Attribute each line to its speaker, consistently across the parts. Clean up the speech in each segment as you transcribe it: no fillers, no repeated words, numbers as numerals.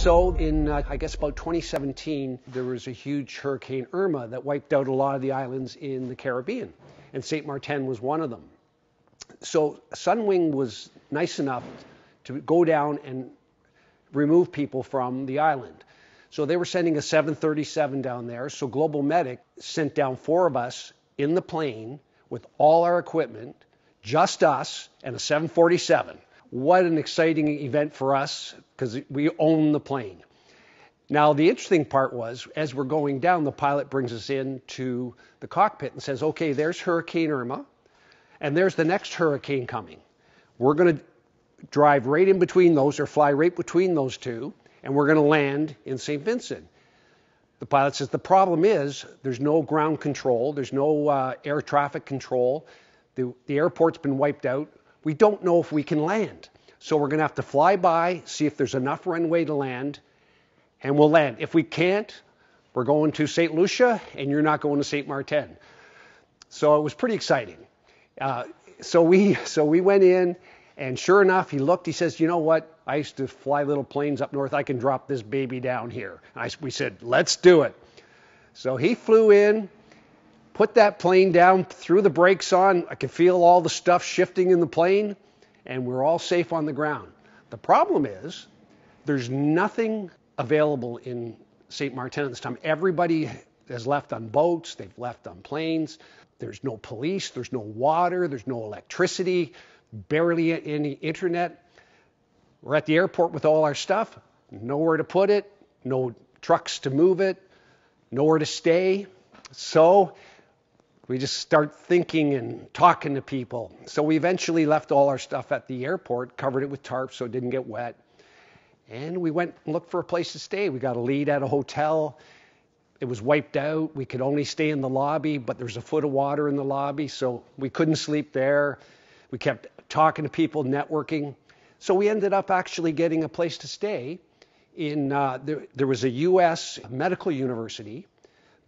Speaker 1: So in, I guess about 2017, there was a huge Hurricane Irma that wiped out a lot of the islands in the Caribbean, and St. Martin was one of them. So Sunwing was nice enough to go down and remove people from the island. So they were sending a 737 down there. So GlobalMedic sent down 4 of us in the plane with all our equipment, just us, and a 747. What an exciting event for us, because we own the plane. Now, the interesting part was, as we're going down, the pilot brings us into the cockpit and says, okay, there's Hurricane Irma, and there's the next hurricane coming. We're going to drive right in between those, or fly right between those two, and we're going to land in St. Vincent. The pilot says, the problem is there's no ground control, there's no air traffic control, the airport's been wiped out. We don't know if we can land. So we're going to have to fly by, see if there's enough runway to land, and we'll land. If we can't, we're going to St. Lucia, and you're not going to St. Martin. So it was pretty exciting. So we went in, and sure enough, he looked, he says, you know what? I used to fly little planes up north. I can drop this baby down here. We said, let's do it. So he flew in, put that plane down, threw the brakes on. I could feel all the stuff shifting in the plane, and we're all safe on the ground. The problem is there's nothing available in St. Martin at this time. Everybody has left on boats. They've left on planes. There's no police. There's no water. There's no electricity. Barely any internet. We're at the airport with all our stuff. Nowhere to put it. No trucks to move it. Nowhere to stay. So we just start thinking and talking to people. So we eventually left all our stuff at the airport, covered it with tarps so it didn't get wet. And we went and looked for a place to stay. We got a lead at a hotel. It was wiped out. We could only stay in the lobby, but there's a foot of water in the lobby, so we couldn't sleep there. We kept talking to people, networking. So we ended up actually getting a place to stay in, there was a U.S. medical university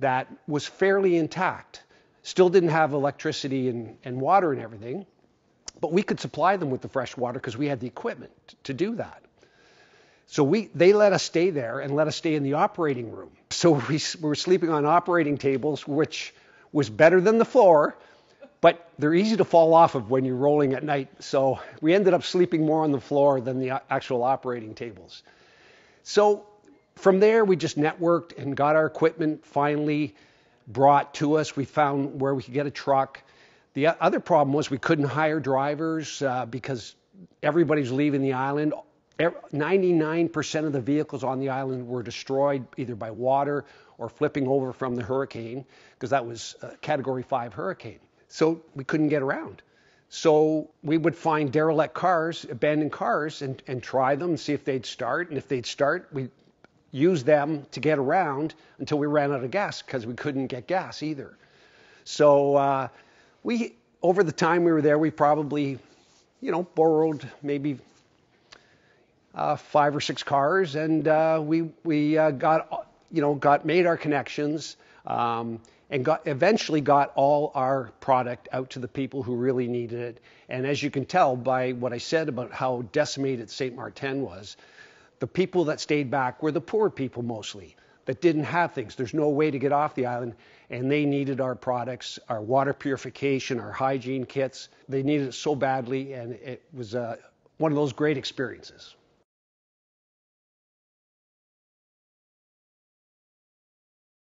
Speaker 1: that was fairly intact. Still didn't have electricity and water and everything, but we could supply them with the fresh water because we had the equipment to do that. So they let us stay there and let us stay in the operating room. So we were sleeping on operating tables, which was better than the floor, but they're easy to fall off of when you're rolling at night. So we ended up sleeping more on the floor than the actual operating tables. So from there, we just networked and got our equipment finally brought to us. We found where we could get a truck. The other problem was we couldn't hire drivers because everybody's leaving the island. 99% of the vehicles on the island were destroyed either by water or flipping over from the hurricane, because that was a Category 5 hurricane. So we couldn't get around. So we would find derelict cars, abandoned cars, and try them and see if they'd start. And if they'd start, we'd use them to get around until we ran out of gas, because we couldn't get gas either. So over the time we were there, we probably, borrowed maybe 5 or 6 cars, and we made our connections, and eventually got all our product out to the people who really needed it. And as you can tell by what I said about how decimated St. Martin was, the people that stayed back were the poor people mostly, that didn't have things. There's no way to get off the island, and they needed our products, our water purification, our hygiene kits. They needed it so badly, and it was one of those great experiences.